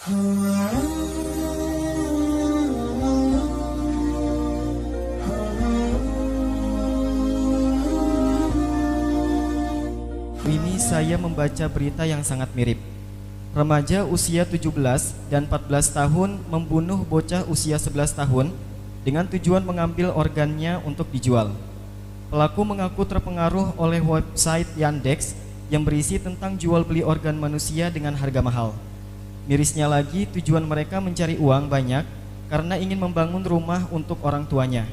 Ini saya membaca berita yang sangat mirip. Remaja usia 17 dan 14 tahun membunuh bocah usia 11 tahun dengan tujuan mengambil organnya untuk dijual. Pelaku mengaku terpengaruh oleh website Yandex yang berisi tentang jual beli organ manusia dengan harga mahal. Mirisnya lagi, tujuan mereka mencari uang banyak karena ingin membangun rumah untuk orang tuanya.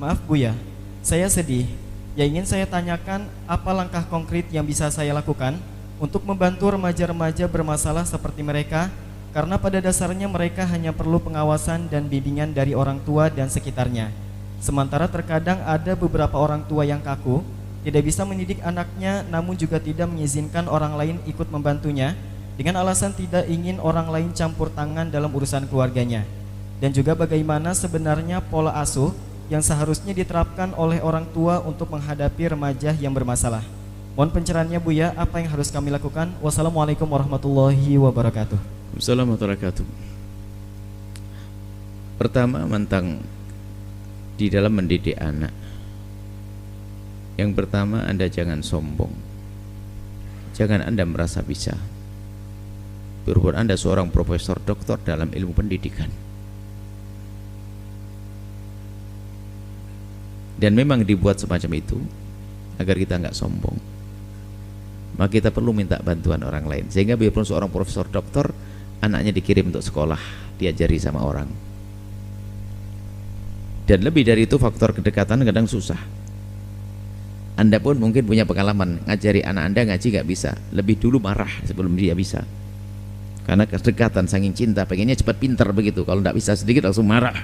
Maaf Buya, saya sedih. Yang ingin saya tanyakan, apa langkah konkret yang bisa saya lakukan untuk membantu remaja-remaja bermasalah seperti mereka, karena pada dasarnya mereka hanya perlu pengawasan dan bimbingan dari orang tua dan sekitarnya. Sementara terkadang ada beberapa orang tua yang kaku, tidak bisa mendidik anaknya, namun juga tidak mengizinkan orang lain ikut membantunya dengan alasan tidak ingin orang lain campur tangan dalam urusan keluarganya. Dan juga bagaimana sebenarnya pola asuh yang seharusnya diterapkan oleh orang tua untuk menghadapi remaja yang bermasalah. Mohon pencerahannya Buya, apa yang harus kami lakukan? Wassalamualaikum warahmatullahi wabarakatuh. Assalamualaikum warahmatullahi wabarakatuh. Pertama, tentang di dalam mendidik anak. Yang pertama, Anda jangan sombong. Jangan Anda merasa bisa. Berhubung Anda seorang profesor doktor dalam ilmu pendidikan. Dan memang dibuat semacam itu agar kita nggak sombong. Maka kita perlu minta bantuan orang lain. Sehingga biarpun seorang profesor doktor, anaknya dikirim untuk sekolah, diajari sama orang. Dan lebih dari itu, faktor kedekatan kadang susah. Anda pun mungkin punya pengalaman ngajari anak Anda ngaji nggak bisa, lebih dulu marah sebelum dia bisa. Karena kedekatan, saking cinta, pengennya cepat pintar begitu. Kalau nggak bisa sedikit langsung marah.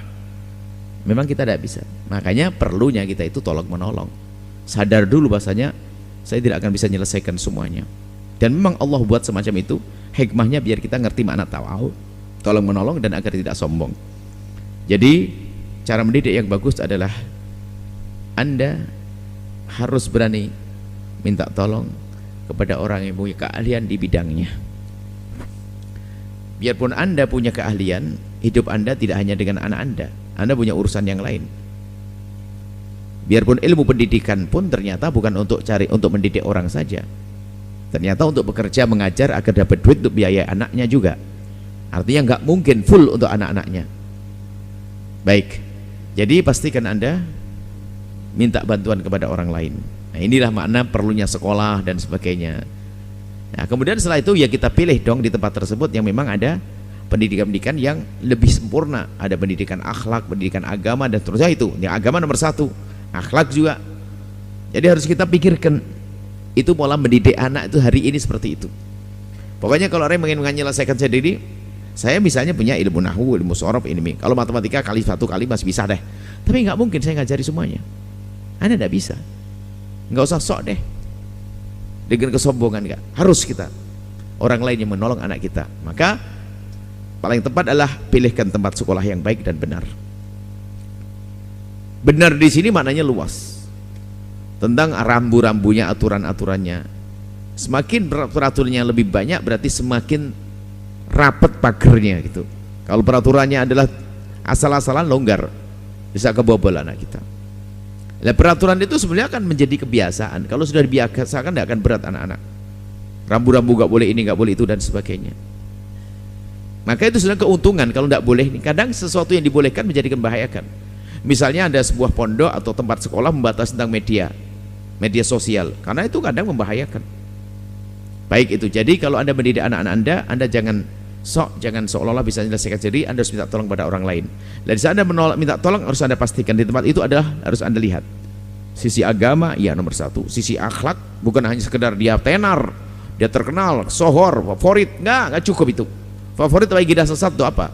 Memang kita tidak bisa. Makanya perlunya kita itu tolong menolong. Sadar dulu bahasanya saya tidak akan bisa menyelesaikan semuanya. Dan memang Allah buat semacam itu, hikmahnya biar kita ngerti makna tawau, tolong menolong, dan agar tidak sombong. Jadi cara mendidik yang bagus adalah Anda harus berani minta tolong kepada orang yang punya keahlian di bidangnya. Biarpun Anda punya keahlian, hidup Anda tidak hanya dengan anak Anda punya urusan yang lain. Biarpun ilmu pendidikan pun ternyata bukan untuk mendidik orang saja. Ternyata untuk bekerja mengajar agar dapat duit untuk biaya anaknya juga. Artinya nggak mungkin full untuk anak-anaknya. Baik. Jadi pastikan Anda minta bantuan kepada orang lain. Nah, inilah makna perlunya sekolah dan sebagainya. Nah, kemudian setelah itu ya kita pilih dong di tempat tersebut yang memang ada pendidikan-pendidikan yang lebih sempurna. Ada pendidikan akhlak, pendidikan agama, dan seterusnya itu. Yang agama nomor 1, akhlak juga. Jadi harus kita pikirkan itu pola mendidik anak itu hari ini seperti itu. Pokoknya kalau orang ingin menyelesaikan sendiri, saya misalnya punya ilmu nahwu, ilmu sorof, ini. Kalau matematika kali 1 kali masih bisa deh. Tapi nggak mungkin saya ngajari semuanya. Anda nggak bisa. Nggak usah sok deh. Dengan kesombongan nggak. Harus kita. Orang lain yang menolong anak kita. Maka paling tepat adalah pilihkan tempat sekolah yang baik dan benar. Benar di sini maknanya luas. Tentang rambu-rambunya, aturan-aturannya. Semakin peraturannya lebih banyak berarti semakin rapat pagernya gitu. Kalau peraturannya adalah asal-asalan, longgar, bisa kebobol anak kita. Nah, peraturan itu sebenarnya akan menjadi kebiasaan. Kalau sudah dibiasakan tidak akan berat anak-anak. Rambu-rambu nggak boleh ini, nggak boleh itu, dan sebagainya. Maka itu sudah keuntungan kalau tidak boleh. Kadang sesuatu yang dibolehkan menjadi membahayakan. Misalnya ada sebuah pondok atau tempat sekolah membatasi tentang media sosial, karena itu kadang membahayakan. Baik itu. Jadi kalau Anda mendidik anak-anak Anda jangan seolah-olah bisa menyelesaikan sendiri. Anda harus minta tolong pada orang lain. Dan saat Anda minta tolong, harus Anda pastikan di tempat itu adalah harus Anda lihat sisi agama, ya nomor 1. Sisi akhlak, bukan hanya sekedar dia tenar, dia terkenal, sohor, favorit, nggak cukup itu. Favorit bagi kita sesat itu apa?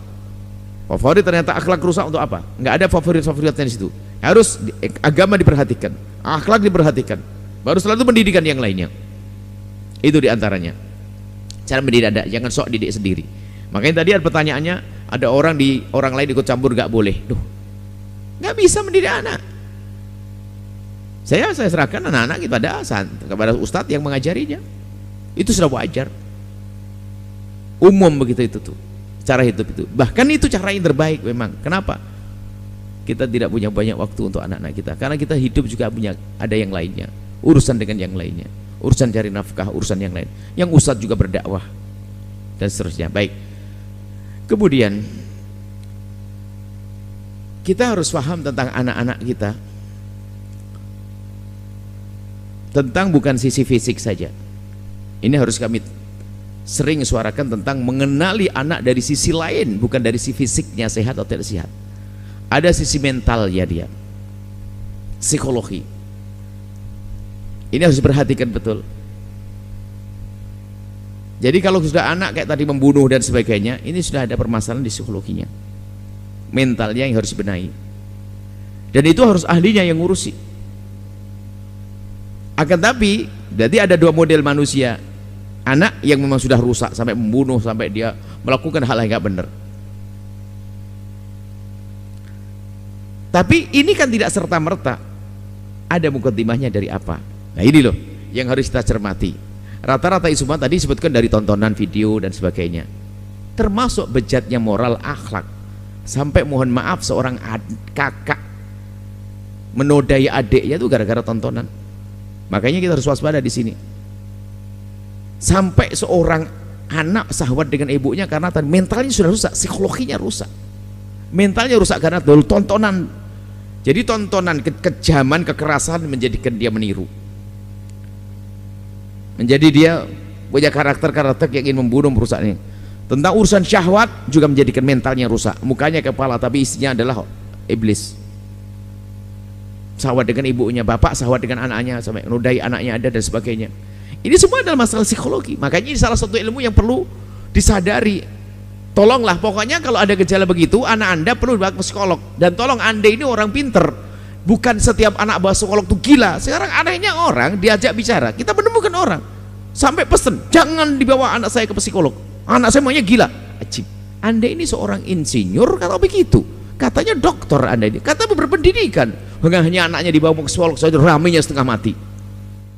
Favorit ternyata akhlak rusak untuk apa? Nggak ada favorit-favoritnya di situ. Harus agama diperhatikan, akhlak diperhatikan, baru setelah itu pendidikan yang lainnya. Itu diantaranya cara mendidik Anda. Jangan sok didik sendiri. Makanya tadi ada pertanyaannya, ada orang lain ikut campur nggak boleh. Duh, nggak bisa mendidik anak. Saya serahkan anak-anak kepada ustadz yang mengajarinya. Itu sudah wajar. Umum begitu itu tuh. cara hidup itu. Bahkan itu cara yang terbaik memang. Kenapa? Kita tidak punya banyak waktu untuk anak-anak kita, karena kita hidup juga punya ada yang lainnya, urusan dengan yang lainnya, urusan cari nafkah, urusan yang lain. Yang ustadz juga berdakwah dan seterusnya. Baik. Kemudian kita harus paham tentang anak-anak kita, tentang bukan sisi fisik saja. Ini harus kami sering suarakan tentang mengenali anak dari sisi lain, bukan dari sisi fisiknya sehat atau tidak sehat. Ada sisi mental ya dia, psikologi. Ini harus diperhatikan betul. Jadi kalau sudah anak kayak tadi membunuh dan sebagainya, ini sudah ada permasalahan di psikologinya, mentalnya yang harus dibenahi. Dan itu harus ahlinya yang ngurusi. Akan tapi, jadi ada dua model manusia. Anak yang memang sudah rusak sampai membunuh, sampai dia melakukan hal yang nggak benar. Tapi ini kan tidak serta-merta ada mukadimahnya dari apa. Nah ini loh yang harus kita cermati. Rata-rata semua tadi disebutkan dari tontonan video dan sebagainya, termasuk bejatnya moral akhlak. Sampai mohon maaf seorang kakak menodai adiknya itu gara-gara tontonan. Makanya kita harus waspada di sini. Sampai seorang anak sahabat dengan ibunya karena mentalnya sudah rusak, psikologinya rusak, mentalnya rusak karena dulu tontonan. Jadi tontonan kekejaman, kekerasan menjadikan dia meniru, menjadi dia punya karakter-karakter yang ingin membunuh, merusak ini. Tentang urusan syahwat juga menjadikan mentalnya rusak, mukanya kepala tapi isinya adalah iblis. Sahabat dengan ibunya, bapak sahabat dengan anaknya, sampai nodai anaknya ada dan sebagainya. Ini semua adalah masalah psikologi. Makanya ini salah satu ilmu yang perlu disadari. Tolonglah, pokoknya kalau ada gejala begitu, anak anda perlu dibawa ke psikolog. Dan tolong, anda ini orang pinter, bukan setiap anak bawa psikolog itu gila. Sekarang anehnya orang diajak bicara, kita menemukan orang sampai pesen, jangan dibawa anak saya ke psikolog, anak saya maunya gila. Ajib, anda ini seorang insinyur kalau begitu, katanya dokter, anda ini kata berpendidikan, hanya anaknya dibawa ke psikolog saja ramainya setengah mati.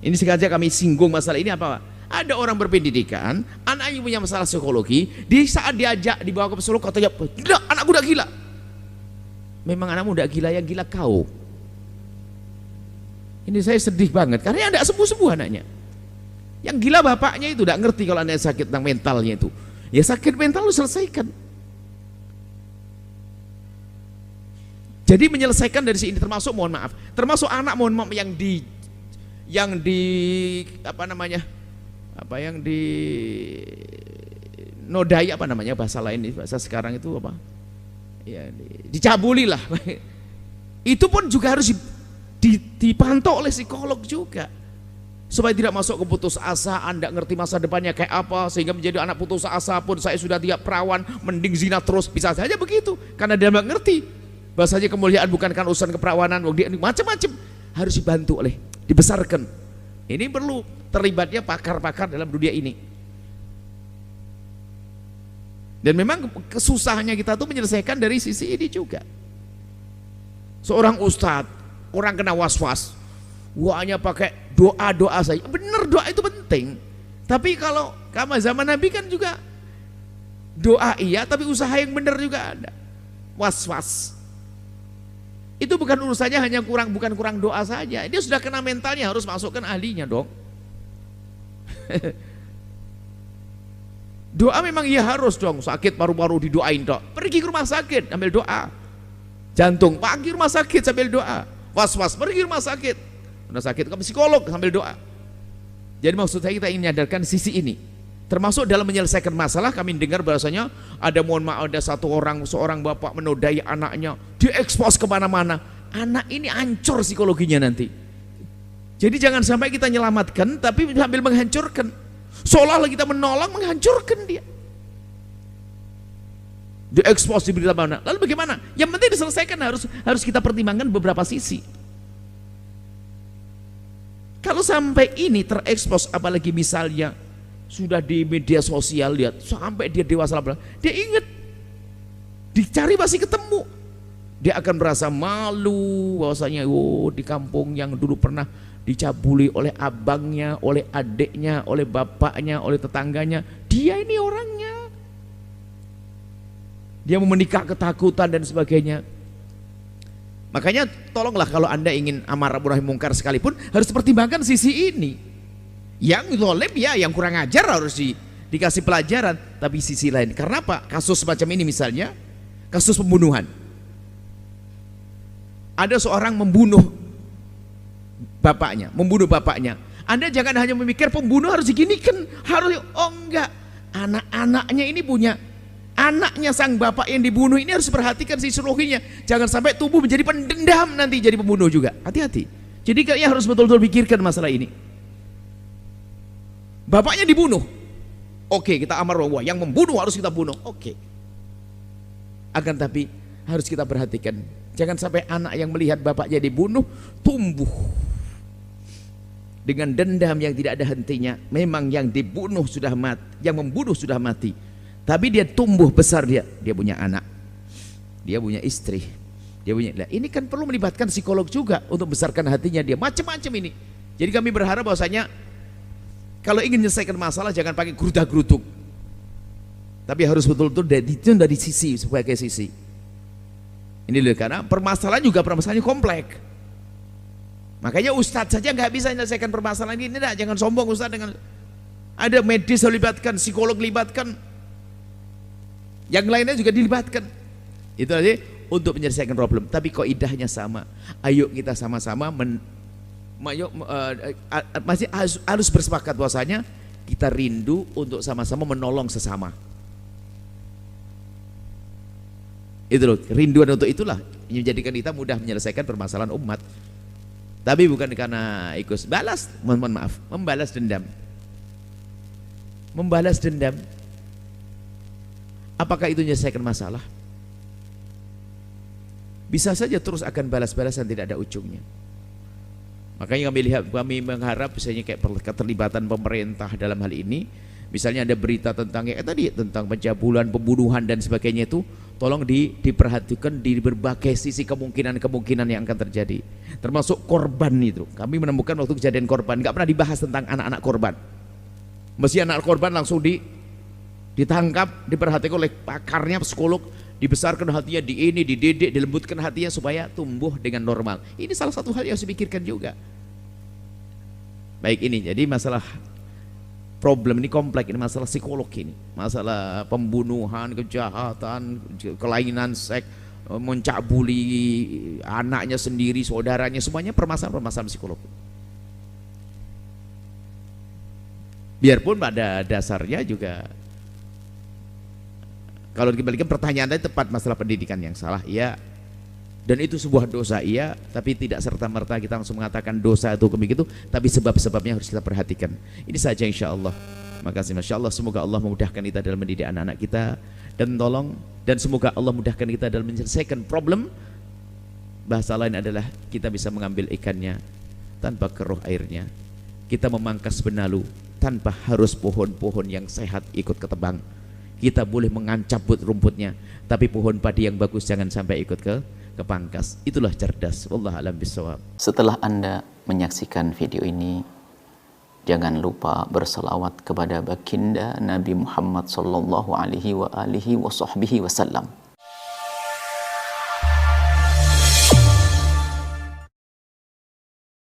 Ini sengaja kami singgung masalah ini apa? Ada orang berpendidikan, anaknya punya masalah psikologi, di saat diajak dibawa ke psikolog katanya, tidak, anakku udah gila. Memang anakmu udah gila, ya gila kau. Ini saya sedih banget karena tidak sembuh-sembuh anaknya. Yang gila bapaknya itu tidak ngerti kalau anaknya sakit tentang mentalnya itu. Ya sakit mental lu selesaikan. Jadi menyelesaikan dari sini, termasuk mohon maaf, termasuk anak mohon maaf yang di apa namanya, apa yang di nodai, apa namanya bahasa lain, bahasa sekarang itu apa ya, dicabuli lah. Itu pun juga harus dipantau oleh psikolog juga supaya tidak masuk ke putus asa, anda ngerti masa depannya kayak apa sehingga menjadi anak putus asa pun saya sudah tidak perawan mending zina terus, bisa saja begitu karena dia nggak ngerti bahasanya kemuliaan bukan kan urusan keperawanan, macam-macam harus dibantu oleh, dibesarkan. Ini perlu terlibatnya pakar-pakar dalam dunia ini. Dan memang kesusahannya kita tuh menyelesaikan dari sisi ini juga. Seorang ustadz, orang kena was-was, hanya pakai doa-doa saja. Benar, doa itu penting. Tapi kalau zaman Nabi kan juga doa iya, tapi usaha yang benar juga ada. Was-was. Itu bukan urusannya hanya bukan kurang doa saja. Dia sudah kena mentalnya, harus masukkan ahlinya dong. Doa memang iya harus dong, sakit paru-paru didoain dok. Pergi ke rumah sakit ambil doa. Jantung pergi rumah sakit sambil doa. Was-was pergi rumah sakit. Udah sakit ke psikolog sambil doa. Jadi maksud saya kita ingin menyadarkan sisi ini. Termasuk dalam menyelesaikan masalah, kami dengar bahasanya ada, mohon maaf, ada seorang bapak menodai anaknya, diekspos kemana-mana. Anak ini hancur psikologinya nanti. Jadi jangan sampai kita menyelamatkan tapi sambil menghancurkan, seolah-olah kita menolong, menghancurkan dia. Diekspos di berita mana, lalu bagaimana? Yang penting diselesaikan, harus kita pertimbangkan beberapa sisi. Kalau sampai ini terekspos, apalagi misalnya sudah di media sosial, lihat sampai dia dewasa, dia ingat, dicari masih ketemu, dia akan merasa malu bahwasanya di kampung yang dulu pernah dicabuli oleh abangnya, oleh adiknya, oleh bapaknya, oleh tetangganya, dia ini orangnya. dia mau menikah ketakutan dan sebagainya. Makanya tolonglah kalau Anda ingin amar ma'ruf nahi mungkar sekalipun harus pertimbangkan sisi ini. Yang zalim ya, yang kurang ajar harus dikasih pelajaran, tapi sisi lain. Karena apa? Kasus semacam ini misalnya, kasus pembunuhan. Ada seorang membunuh bapaknya. Anda jangan hanya memikir pembunuh harus diginikan, harus, oh enggak, anak-anaknya ini punya, anaknya sang bapak yang dibunuh ini harus perhatikan si seluruhnya, jangan sampai tubuh menjadi pendendam nanti jadi pembunuh juga. Hati-hati. Jadi kayaknya harus betul-betul pikirkan masalah ini. Bapaknya dibunuh, oke, kita amar ma'ruf, yang membunuh harus kita bunuh, oke. Akan tapi harus kita perhatikan, jangan sampai anak yang melihat bapaknya dibunuh tumbuh dengan dendam yang tidak ada hentinya. Memang yang dibunuh sudah mati, yang membunuh sudah mati, tapi dia tumbuh besar, dia punya anak, dia punya istri, dia punya. Nah, ini kan perlu melibatkan psikolog juga untuk besarkan hatinya dia. Macam-macam ini. Jadi kami berharap bahwasanya kalau ingin menyelesaikan masalah jangan pakai gerudah-geruduk, tapi harus betul-betul dari sisi, sebagai sisi. Ini loh, karena permasalahan juga permasalahannya kompleks. Makanya ustadz saja nggak bisa menyelesaikan permasalahan ini. Nah, jangan sombong ustadz dengan ada medis dilibatkan, psikolog dilibatkan, yang lainnya juga dilibatkan. Itu aja untuk menyelesaikan problem. Tapi kaidahnya sama. Ayo kita sama-sama masih harus bersepakat bahwasanya kita rindu untuk sama-sama menolong sesama. Itu loh, rinduan untuk itulah yang menjadikan kita mudah menyelesaikan permasalahan umat. Tapi bukan karena ikut balas, mohon maaf, membalas dendam. Membalas dendam, apakah itu menyelesaikan masalah? Bisa saja terus akan balas-balasan tidak ada ujungnya. Makanya kami mengharap misalnya kayak keterlibatan pemerintah dalam hal ini. Misalnya ada berita tentang tentang pencabulan, pembunuhan dan sebagainya, itu tolong diperhatikan di berbagai sisi kemungkinan yang akan terjadi. Termasuk korban itu. Kami menemukan waktu kejadian korban nggak pernah dibahas tentang anak-anak korban. Mesti anak korban langsung ditangkap, diperhatikan oleh pakarnya, psikolog, dibesarkan hatinya, dididik, dilembutkan hatinya supaya tumbuh dengan normal. Ini salah satu hal yang harus dipikirkan juga. Baik, ini jadi masalah problem ini kompleks, ini masalah psikologi, ini masalah pembunuhan, kejahatan, kelainan seks, mencabuli anaknya sendiri, saudaranya, semuanya permasalahan psikologi. Biarpun pada dasarnya juga kalau dikembalikan pertanyaan tadi tepat, masalah pendidikan yang salah, iya, dan itu sebuah dosa, iya, tapi tidak serta-merta kita langsung mengatakan dosa itu begitu, tapi sebab-sebabnya harus kita perhatikan. Ini saja insya Allah. Makasih, masya Allah. Semoga Allah memudahkan kita dalam mendidik anak-anak kita, dan semoga Allah mudahkan kita dalam menyelesaikan problem. Bahasa lain adalah kita bisa mengambil ikannya tanpa keruh airnya, kita memangkas benalu tanpa harus pohon-pohon yang sehat ikut ketebang. Kita boleh mengancabut rumputnya, tapi pohon padi yang bagus jangan sampai ikut kepangkas. Itulah cerdas. Wallahu a'lam bishawab. Setelah Anda menyaksikan video ini, jangan lupa berselawat kepada baginda Nabi Muhammad sallallahu alaihi wa alihi wa sahbihi wasallam.